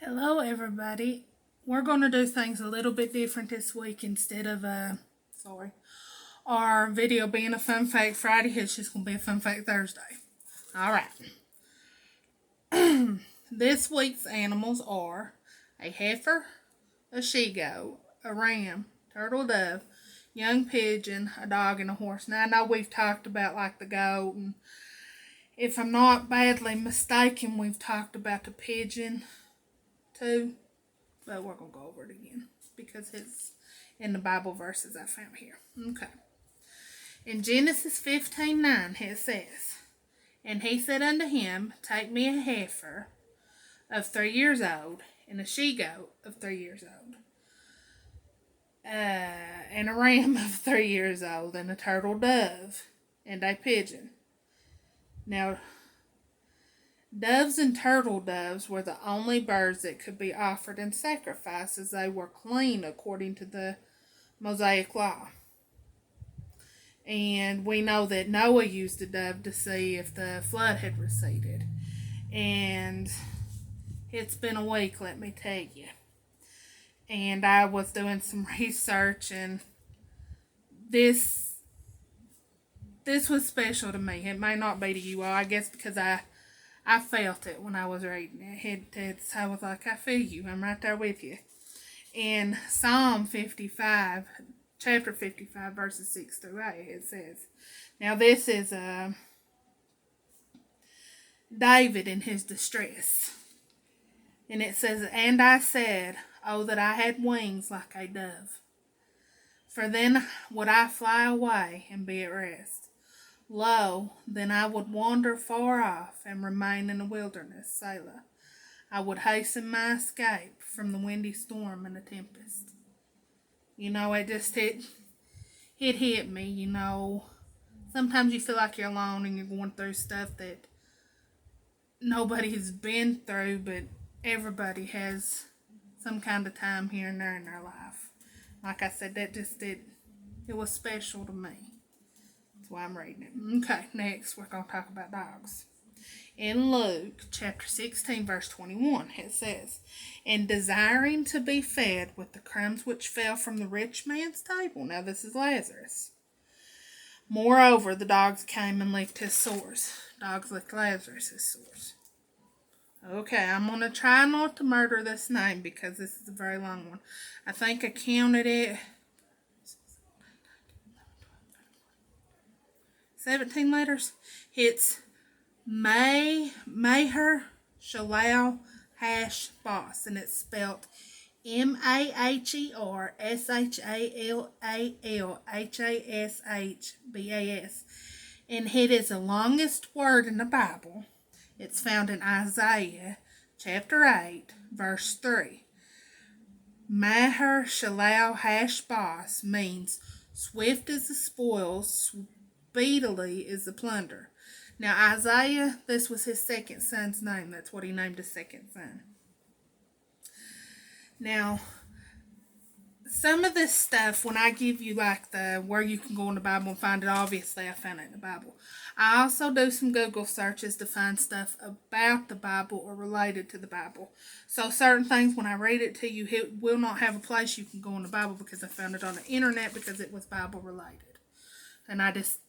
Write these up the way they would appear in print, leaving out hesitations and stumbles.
Hello, everybody. We're going to do things a little bit different this week instead of, our video being a Fun Fact Friday. It's just going to be a Fun Fact Thursday. All right. This week's animals are a heifer, a she-goat, a ram, turtle dove, young pigeon, a dog, and a horse. Now, I know we've talked about like the goat, and if I'm not badly mistaken, we've talked about the pigeon too. But we're going to go over it again because it's in the Bible verses I found here. Okay. In Genesis 15:9, it says, "And he said unto him, Take me a heifer of 3 years old, and a she-goat of 3 years old, and a ram of 3 years old, and a turtle dove, and a pigeon." Now, doves and turtle doves were the only birds that could be offered in sacrifice, as they were clean according to the Mosaic law. And we know that Noah used a dove to see if the flood had receded. And it's been a week, let me tell you. And I was doing some research, and this was special to me. It may not be to you all, I guess, because I felt it when I was reading it. I was like, I feel you. I'm right there with you. In Psalm 55, chapter 55, verses 6 through 8, it says, now this is David in his distress. And it says, "And I said, oh, that I had wings like a dove. For then would I fly away and be at rest. Lo, then I would wander far off and remain in the wilderness, Selah. I would hasten my escape from the windy storm and the tempest." You know, it hit me, you know. Sometimes you feel like you're alone and you're going through stuff that nobody's been through, but everybody has some kind of time here and there in their life. Like I said, it was special to me. That's why I'm reading it. Okay, next we're going to talk about dogs. In Luke chapter 16, verse 21, it says, "And desiring to be fed with the crumbs which fell from the rich man's table." Now this is Lazarus. "Moreover, the dogs came and licked his sores." Dogs licked Lazarus' sores. Okay, I'm going to try not to murder this name because this is a very long one. I think I counted it 17 letters. It's Maher Shalal Hash Boss, and it's spelled MAHERSHALLHASHBAS. And it is the longest word in the Bible. It's found in Isaiah chapter 8, verse 3. Maher Shalal Hash Boss means swift is the spoils, speedily is the plunder. Now, Isaiah, this was his second son's name. That's what he named his second son. Now, some of this stuff, when I give you like where you can go in the Bible and find it, obviously I found it in the Bible. I also do some Google searches to find stuff about the Bible or related to the Bible. So certain things, when I read it to you, it will not have a place you can go in the Bible because I found it on the internet because it was Bible related. And I just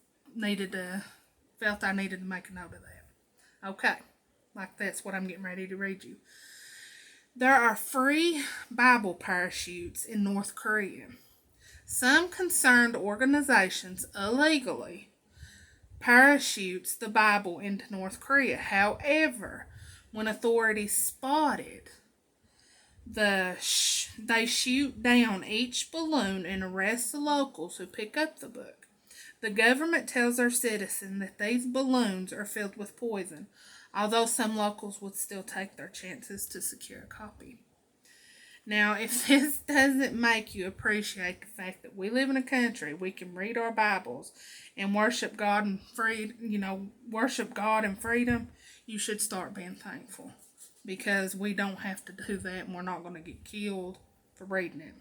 felt I needed to make a note of that. Okay, like that's what I'm getting ready to read you. There are free Bible parachutes in North Korea. Some concerned organizations illegally parachutes the Bible into North Korea. However, when authorities spot it, they shoot down each balloon and arrest the locals who pick up the book. The government tells their citizens that these balloons are filled with poison, although some locals would still take their chances to secure a copy. Now, if this doesn't make you appreciate the fact that we live in a country we can read our Bibles and worship God and worship God and freedom, you should start being thankful, because we don't have to do that and we're not going to get killed for reading it.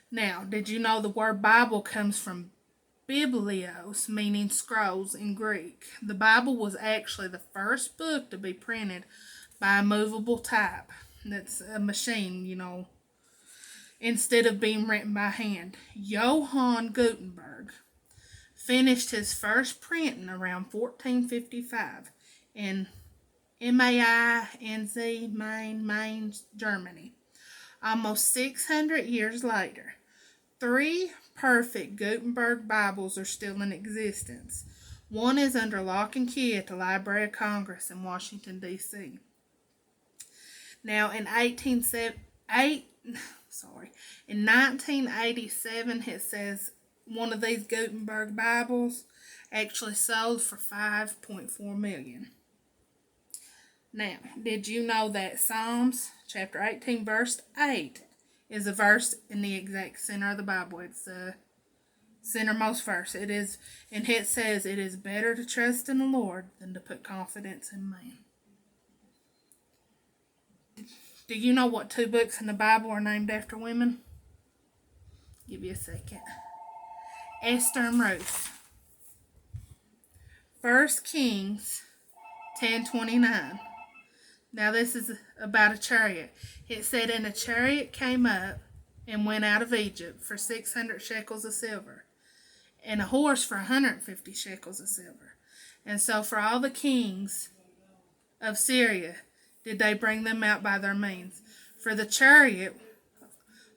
Now, did you know the word Bible comes from Biblios, meaning scrolls in Greek? The Bible was actually the first book to be printed by a movable type. that's a machine, instead of being written by hand. Johann Gutenberg finished his first printing around 1455 in Mainz, Mainz, Germany. Almost 600 years later, 3 perfect Gutenberg Bibles are still in existence. One is under lock and key at the Library of Congress in Washington, D.C. Now, in 1987, it says one of these Gutenberg Bibles actually sold for $5.4 million. Now, did you know that Psalms chapter 18, verse 8 is a verse in the exact center of the Bible? It's the centermost verse. It is, and it says, "It is better to trust in the Lord than to put confidence in man." Do you know what 2 books in the Bible are named after women? Give you a second. Esther and Ruth. 1 Kings 10:29. Now this is about a chariot. It said, "And a chariot came up and went out of Egypt for 600 shekels of silver, and a horse for 150 shekels of silver." And so for all the kings of Syria did they bring them out by their means. For the chariot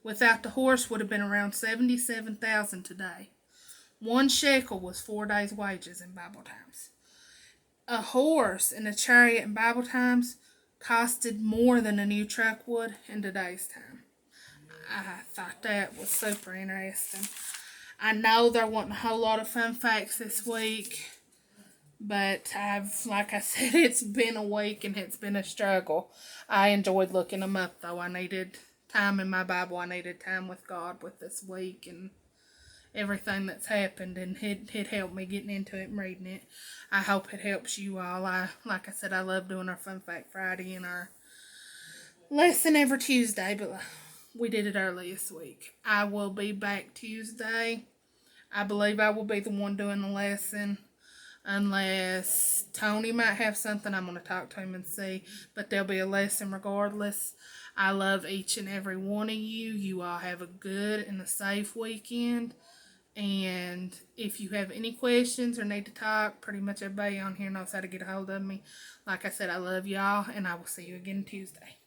without the horse would have been around 77,000 today. 1 shekel was 4 days' wages in Bible times. A horse and a chariot in Bible times costed more than a new truck would in today's time. I thought that was super interesting. I know there wasn't a whole lot of fun facts this week, but like I said, it's been a week and it's been a struggle. I enjoyed looking them up, though. I needed time in my Bible. I needed time with God with this week and everything that's happened, and it helped me getting into it and reading it. I hope it helps you all. Like I said, I love doing our Fun Fact Friday and our lesson every Tuesday, but we did it early this week. I will be back Tuesday. I believe I will be the one doing the lesson, unless Tony might have something. I'm going to talk to him and see, but there'll be a lesson regardless. I love each and every one of you. You all have a good and a safe weekend. And if you have any questions or need to talk, pretty much everybody on here knows how to get a hold of me. Like I said, I love y'all, and I will see you again Tuesday.